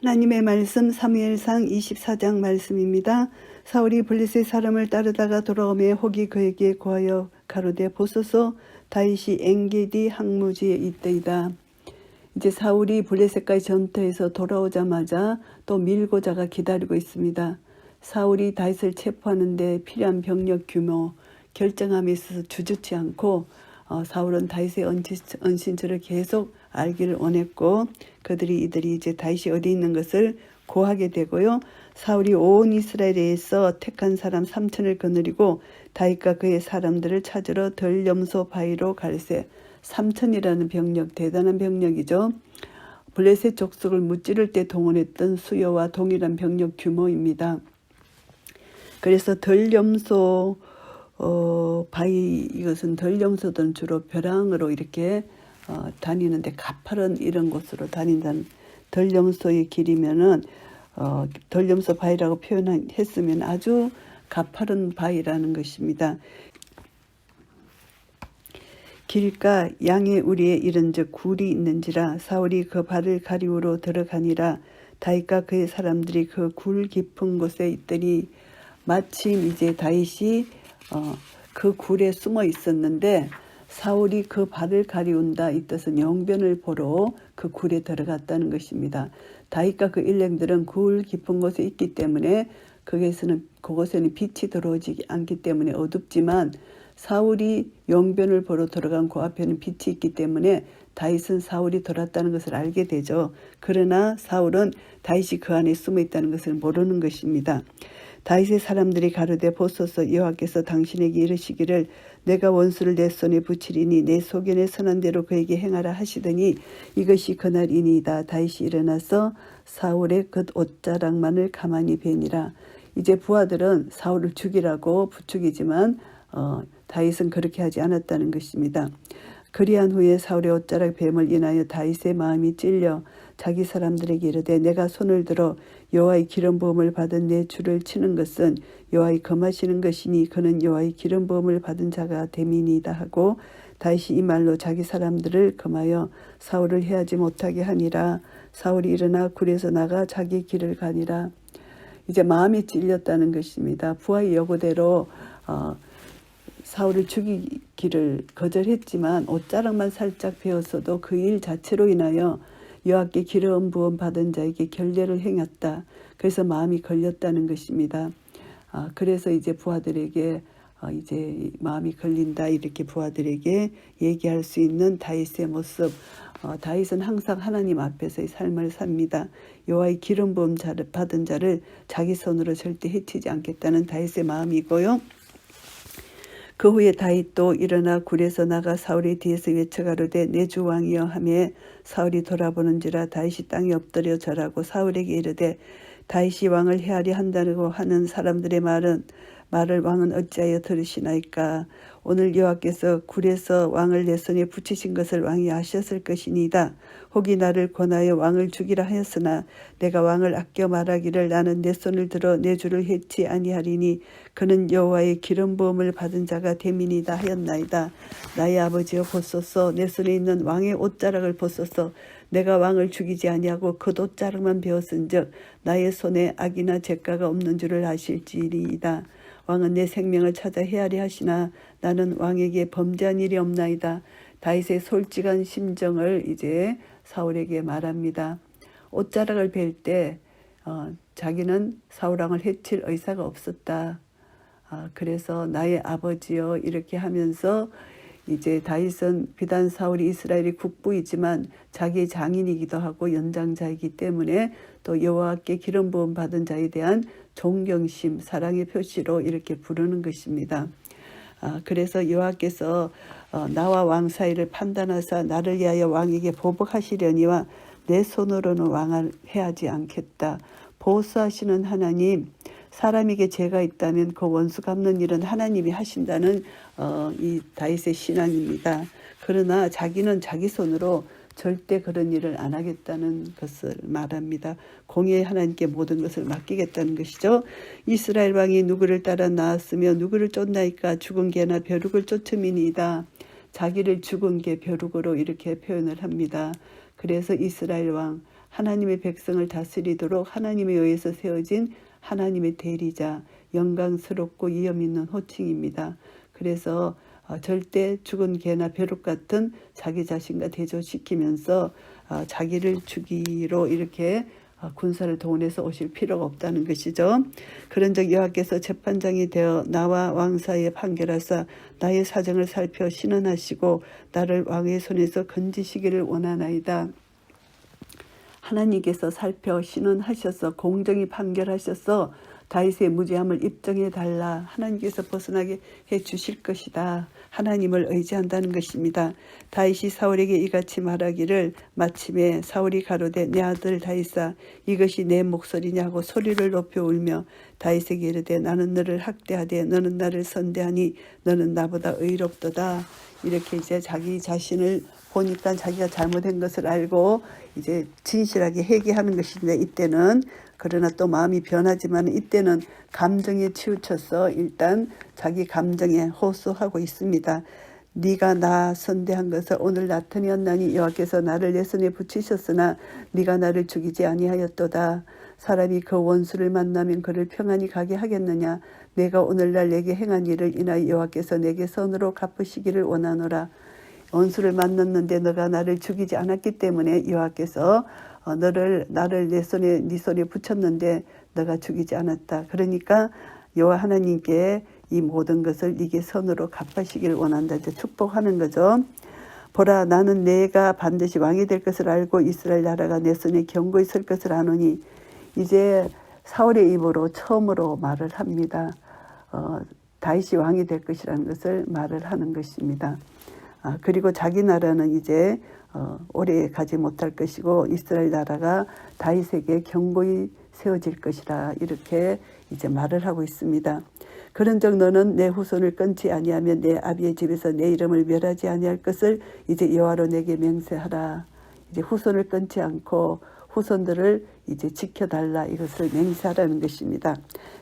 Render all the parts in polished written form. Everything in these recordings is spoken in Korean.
하나님의 말씀 사무엘상 24장 말씀입니다. 사울이 블레셋 사람을 따르다가 돌아오매 혹이 그에게 고하여 가로되 보소서 다윗이 엥게디 항무지에 있더이다. 이제 사울이 블레셋과의 전투에서 돌아오자마자 또 밀고자가 기다리고 있습니다. 사울이 다윗을 체포하는데 필요한 병력 규모 결정함에 있어서 주저치 않고 사울은 다윗의 은신처를 계속 알기를 원했고 이들이 이제 다윗이 어디 있는 것을 고하게 되고요. 사울이 온 이스라엘에서 택한 사람 3천을 거느리고 다윗과 그의 사람들을 찾으러 덜염소 바위로 갈새. 3천이라는 병력, 대단한 병력이죠. 블레셋 족속을 무찌를 때 동원했던 수요와 동일한 병력 규모입니다. 그래서 덜염소 바위, 이것은 덜염소들은 주로 벼랑으로 이렇게 다니는데 가파른 이런 곳으로 다닌다는 덜염소의 길이면은 덜염소 바위라고 표현했으면 아주 가파른 바위라는 것입니다. 길가 양의 우리에 이른즉 굴이 있는지라 사울이 그 발을 가리우러 들어가니라. 다윗과 그의 사람들이 그 굴 깊은 곳에 있더니 마침 이제 다윗이 그 굴에 숨어 있었는데 사울이 그 발을 가리운다 이 뜻은 영변을 보러 그 굴에 들어갔다는 것입니다. 다윗과 그 일행들은 굴 깊은 곳에 있기 때문에 그곳에는 빛이 들어오지 않기 때문에 어둡지만 사울이 영변을 보러 들어간 그 앞에는 빛이 있기 때문에 다윗은 사울이 돌았다는 것을 알게 되죠. 그러나 사울은 다윗이 그 안에 숨어 있다는 것을 모르는 것입니다. 다윗의 사람들이 가로되 보소서 여호와께서 당신에게 이르시기를 내가 원수를 내 손에 붙이리니 내 소견에 선한 대로 그에게 행하라 하시더니 이것이 그날이니이다. 다윗이 일어나서 사울의 그 옷자락만을 가만히 베니라. 이제 부하들은 사울을 죽이라고 부추기지만 다윗은 그렇게 하지 않았다는 것입니다. 그리한 후에 사울의 옷자락 뱀을 인하여 다윗의 마음이 찔려 자기 사람들에게 이르되 내가 손을 들어 여호와의 기름 부음을 받은 내 주를 치는 것은 여호와의 검하시는 것이니 그는 여호와의 기름 부음을 받은 자가 됨이니이다 하고 다윗이 이 말로 자기 사람들을 검하여 사울을 해하지 못하게 하니라. 사울이 일어나 굴에서 나가 자기 길을 가니라. 이제 마음이 찔렸다는 것입니다. 부하의 요구대로 사울을 죽이기를 거절했지만 옷자락만 살짝 베었어도 그 일 자체로 인하여 여호와께 기름 부음 받은 자에게 결례를 행했다. 그래서 마음이 걸렸다는 것입니다. 그래서 이제 부하들에게 이제 마음이 걸린다 이렇게 부하들에게 얘기할 수 있는 다윗의 모습. 다윗은 항상 하나님 앞에서의 삶을 삽니다. 여호와의 기름 부음 받은 자를 자기 손으로 절대 해치지 않겠다는 다윗의 마음이고요. 그 후에 다윗도 일어나 굴에서 나가 사울의 뒤에서 외쳐가로되 내 주 왕이여 하매 사울이 돌아보는지라 다윗이 땅에 엎드려 절하고 사울에게 이르되 다윗이 왕을 해하려 한다고 하는 사람들의 말을 왕은 어찌하여 들으시나이까. 오늘 여호와께서 굴에서 왕을 내 손에 붙이신 것을 왕이 아셨을 것이니이다. 혹이 나를 권하여 왕을 죽이라 하였으나 내가 왕을 아껴 말하기를 나는 내 손을 들어 내 주를 해치 아니하리니 그는 여호와의 기름 부음을 받은 자가 됨이니이다 하였나이다. 나의 아버지여 보소서 내 손에 있는 왕의 옷자락을 보소서. 내가 왕을 죽이지 아니하고 그 옷자락만 베었은즉 나의 손에 악이나 죄가가 없는 줄을 아실지니이다. 왕은 내 생명을 찾아 헤아려 하시나 나는 왕에게 범죄한 일이 없나이다. 다윗의 솔직한 심정을 이제 사울에게 말합니다. 옷자락을 벨 때 자기는 사울왕을 해칠 의사가 없었다. 그래서 나의 아버지여 이렇게 하면서 이제 다윗은 비단 사울이 이스라엘의 국부이지만 자기의 장인이기도 하고 연장자이기 때문에 또 여호와께 기름 부음 받은 자에 대한 존경심, 사랑의 표시로 이렇게 부르는 것입니다. 그래서 여호와께서 나와 왕 사이를 판단하사 나를 위하여 왕에게 보복하시려니와 내 손으로는 왕을 해하지 않겠다. 보호하시는 하나님, 사람에게 죄가 있다면 그 원수 갚는 일은 하나님이 하신다는 이 다윗의 신앙입니다. 그러나 자기는 자기 손으로 절대 그런 일을 안 하겠다는 것을 말합니다. 공의의 하나님께 모든 것을 맡기겠다는 것이죠. 이스라엘 왕이 누구를 따라 나왔으며 누구를 쫓나이까 죽은 개나 벼룩을 쫓음이니이다. 자기를 죽은 개 벼룩으로 이렇게 표현을 합니다. 그래서 이스라엘 왕 하나님의 백성을 다스리도록 하나님에 의해서 세워진 하나님의 대리자, 영광스럽고 위엄 있는 호칭입니다. 그래서 절대 죽은 개나 벼룩 같은 자기 자신과 대조시키면서 자기를 죽이로 이렇게 군사를 동원해서 오실 필요가 없다는 것이죠. 그런즉 여호와께서 재판장이 되어 나와 왕 사이에 판결하사 나의 사정을 살펴 신원하시고 나를 왕의 손에서 건지시기를 원하나이다. 하나님께서 살펴 신원하셔서 공정히 판결하셔서 다윗의 무죄함을 입증해 달라. 하나님께서 벗어나게 해 주실 것이다. 하나님을 의지한다는 것입니다. 다윗이 사울에게 이같이 말하기를 마침에 사울이 가로되 내 아들 다윗아 이것이 내 목소리냐 하고 소리를 높여 울며 다윗에게 이르되 나는 너를 학대하되 너는 나를 선대하니 너는 나보다 의롭도다. 이렇게 이제 자기 자신을 보니까 자기가 잘못한 것을 알고 이제 진실하게 회개하는 것인데 이때는 그러나 또 마음이 변하지만 이때는 감정에 치우쳐서 일단 자기 감정에 호소하고 있습니다. 네가 나 선대한 것을 오늘 나타내었나니 여호와께서 나를 내 손에 붙이셨으나 네가 나를 죽이지 아니하였도다. 사람이 그 원수를 만나면 그를 평안히 가게 하겠느냐. 내가 오늘날 내게 행한 일을 인하여 여호와께서 내게 선으로 갚으시기를 원하노라. 원수를 만났는데 너가 나를 죽이지 않았기 때문에 여호와께서 나를 네 손에 붙였는데 너가 죽이지 않았다. 그러니까 여호와 하나님께 이 모든 것을 네게 선으로 갚으시기를 원한다. 이제 축복하는 거죠. 보라 나는 내가 반드시 왕이 될 것을 알고 이스라엘 나라가 내 손에 견고히 설 것을 아노니. 이제 사울의 입으로 처음으로 말을 합니다. 다윗이 왕이 될 것이라는 것을 말을 하는 것입니다. 그리고 자기 나라는 이제 오래 가지 못할 것이고 이스라엘 나라가 다윗에게 견고히 세워질 것이라 이렇게 이제 말을 하고 있습니다. 그런즉 너는 내 후손을 끊지 아니하면 내 아비의 집에서 내 이름을 멸하지 아니할 것을 이제 여호와로 내게 맹세하라. 이제 후손을 끊지 않고 후손들을 이제 지켜달라 이것을 맹세하라는 것입니다.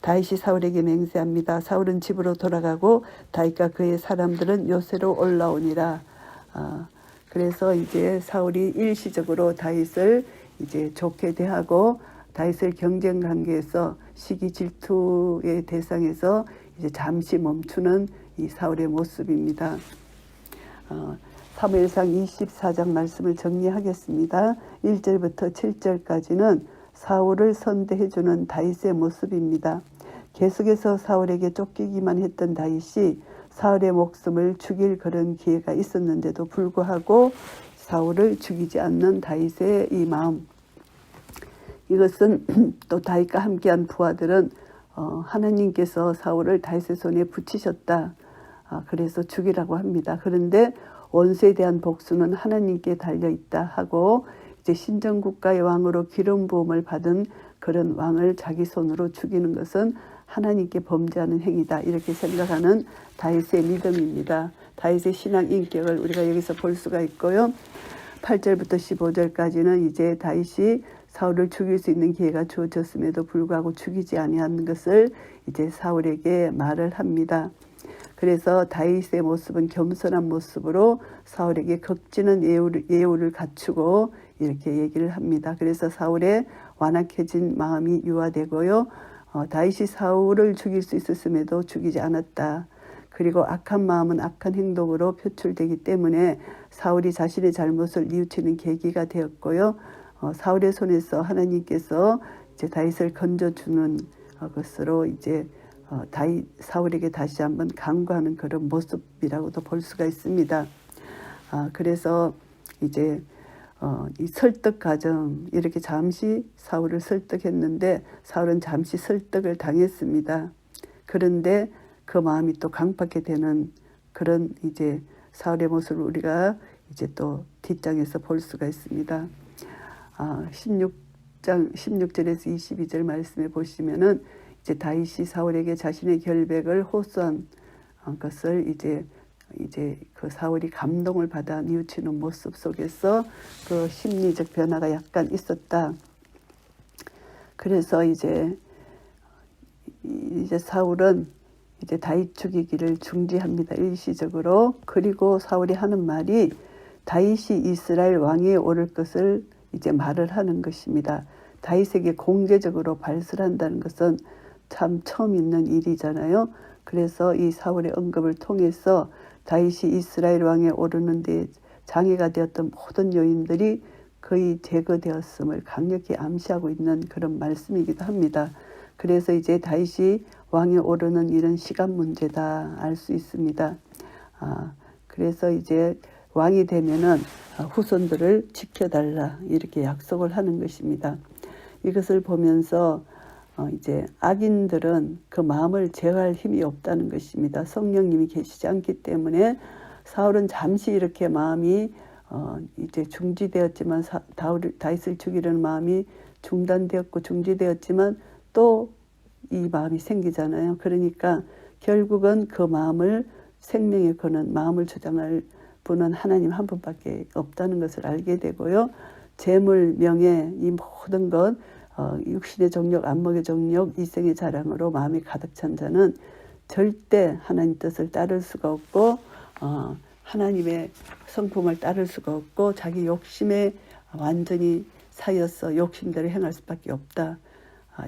다윗이 사울에게 맹세합니다. 사울은 집으로 돌아가고 다윗과 그의 사람들은 요새로 올라오니라. 그래서 이제 사울이 일시적으로 다윗을 이제 좋게 대하고 다윗을 경쟁 관계에서 시기 질투의 대상에서 이제 잠시 멈추는 이 사울의 모습입니다. 사무엘상 24장 말씀을 정리하겠습니다. 1절부터 7절까지는 사울을 선대해주는 다윗의 모습입니다. 계속해서 사울에게 쫓기기만 했던 다윗이 사울의 목숨을 죽일 그런 기회가 있었는데도 불구하고 사울을 죽이지 않는 다윗의 이 마음. 이것은 또 다윗과 함께한 부하들은 하나님께서 사울을 다윗의 손에 붙이셨다. 그래서 죽이라고 합니다. 그런데 원수에 대한 복수는 하나님께 달려있다 하고 이제 신정국가의 왕으로 기름 부음을 받은 그런 왕을 자기 손으로 죽이는 것은 하나님께 범죄하는 행위다. 이렇게 생각하는 다윗의 믿음입니다. 다윗의 신앙 인격을 우리가 여기서 볼 수가 있고요. 8절부터 15절까지는 이제 다윗이 사울을 죽일 수 있는 기회가 주어졌음에도 불구하고 죽이지 아니하는 것을 이제 사울에게 말을 합니다. 그래서 다윗의 모습은 겸손한 모습으로 사울에게 극진한 예우를 갖추고 이렇게 얘기를 합니다. 그래서 사울의 완악해진 마음이 유화되고요. 다윗이 사울을 죽일 수 있었음에도 죽이지 않았다. 그리고 악한 마음은 악한 행동으로 표출되기 때문에 사울이 자신의 잘못을 뉘우치는 계기가 되었고요. 사울의 손에서 하나님께서 이제 다윗을 건져주는 것으로 이제 사울에게 다시 한번 강구하는 그런 모습이라고도 볼 수가 있습니다. 그래서 이제 이 설득 과정 이렇게 잠시 사울을 설득했는데 사울은 잠시 설득을 당했습니다. 그런데 그 마음이 또 강팍하게 되는 그런 이제 사울의 모습을 우리가 이제 또 뒷장에서 볼 수가 있습니다. 16절에서 22절 말씀에 보시면은 이제 다윗이 사울에게 자신의 결백을 호소한 것을 이제 그 사울이 감동을 받아 뉘우치는 모습 속에서 그 심리적 변화가 약간 있었다. 그래서 이제 사울은 이제 다윗 죽이기를 중지합니다. 일시적으로. 그리고 사울이 하는 말이 다윗이 이스라엘 왕위에 오를 것을 이제 말을 하는 것입니다. 다윗에게 공개적으로 발설한다는 것은 참 처음 있는 일이잖아요. 그래서 이 사울의 언급을 통해서 다윗이 이스라엘 왕에 오르는 데 장애가 되었던 모든 요인들이 거의 제거되었음을 강력히 암시하고 있는 그런 말씀이기도 합니다. 그래서 이제 다윗이 왕에 오르는 일은 시간 문제다 알 수 있습니다. 그래서 이제 왕이 되면은 후손들을 지켜달라 이렇게 약속을 하는 것입니다. 이것을 보면서 이제 악인들은 그 마음을 제어할 힘이 없다는 것입니다. 성령님이 계시지 않기 때문에 사울은 잠시 이렇게 마음이 이제 중지되었지만 다윗을 죽이려는 마음이 중단되었고 중지되었지만 또 이 마음이 생기잖아요. 그러니까 결국은 그 마음을 생명에 거는 마음을 주장할 분은 하나님 한 분밖에 없다는 것을 알게 되고요. 재물, 명예 이 모든 것 육신의 정욕, 안목의 정욕, 이생의 자랑으로 마음이 가득 찬 자는 절대 하나님 뜻을 따를 수가 없고 하나님의 성품을 따를 수가 없고 자기 욕심에 완전히 사여서 욕심대로 행할 수밖에 없다.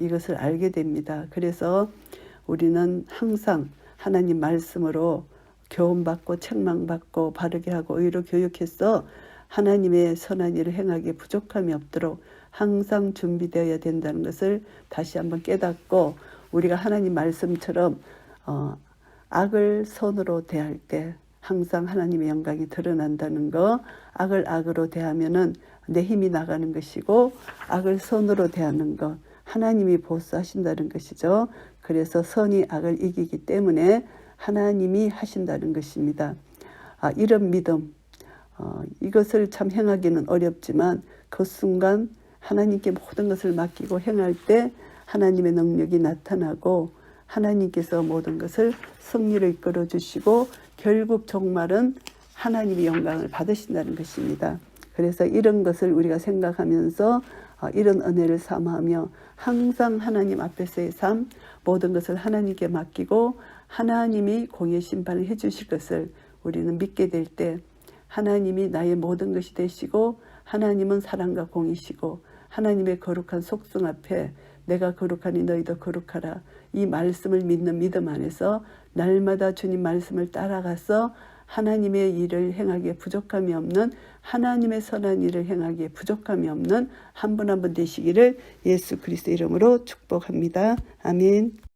이것을 알게 됩니다. 그래서 우리는 항상 하나님 말씀으로 교훈받고 책망받고 바르게 하고 의로 교육해서 하나님의 선한 일을 행하기에 부족함이 없도록 항상 준비되어야 된다는 것을 다시 한번 깨닫고 우리가 하나님 말씀처럼 악을 선으로 대할 때 항상 하나님의 영광이 드러난다는 거, 악을 악으로 대하면은 내 힘이 나가는 것이고 악을 선으로 대하는 것, 하나님이 보수하신다는 것이죠. 그래서 선이 악을 이기기 때문에 하나님이 하신다는 것입니다. 이런 믿음, 이것을 참 행하기는 어렵지만 그 순간 하나님께 모든 것을 맡기고 행할 때 하나님의 능력이 나타나고 하나님께서 모든 것을 승리를 이끌어 주시고 결국 종말은 하나님의 영광을 받으신다는 것입니다. 그래서 이런 것을 우리가 생각하면서 이런 은혜를 삼아하며 항상 하나님 앞에서의 삶, 모든 것을 하나님께 맡기고 하나님이 공의 심판을 해주실 것을 우리는 믿게 될 때 하나님이 나의 모든 것이 되시고 하나님은 사랑과 공이시고 하나님의 거룩한 속성 앞에 내가 거룩하니 너희도 거룩하라. 이 말씀을 믿는 믿음 안에서 날마다 주님 말씀을 따라가서 하나님의 일을 행하기에 부족함이 없는 하나님의 선한 일을 행하기에 부족함이 없는 한 분 한 분 되시기를 예수 그리스도 이름으로 축복합니다. 아멘.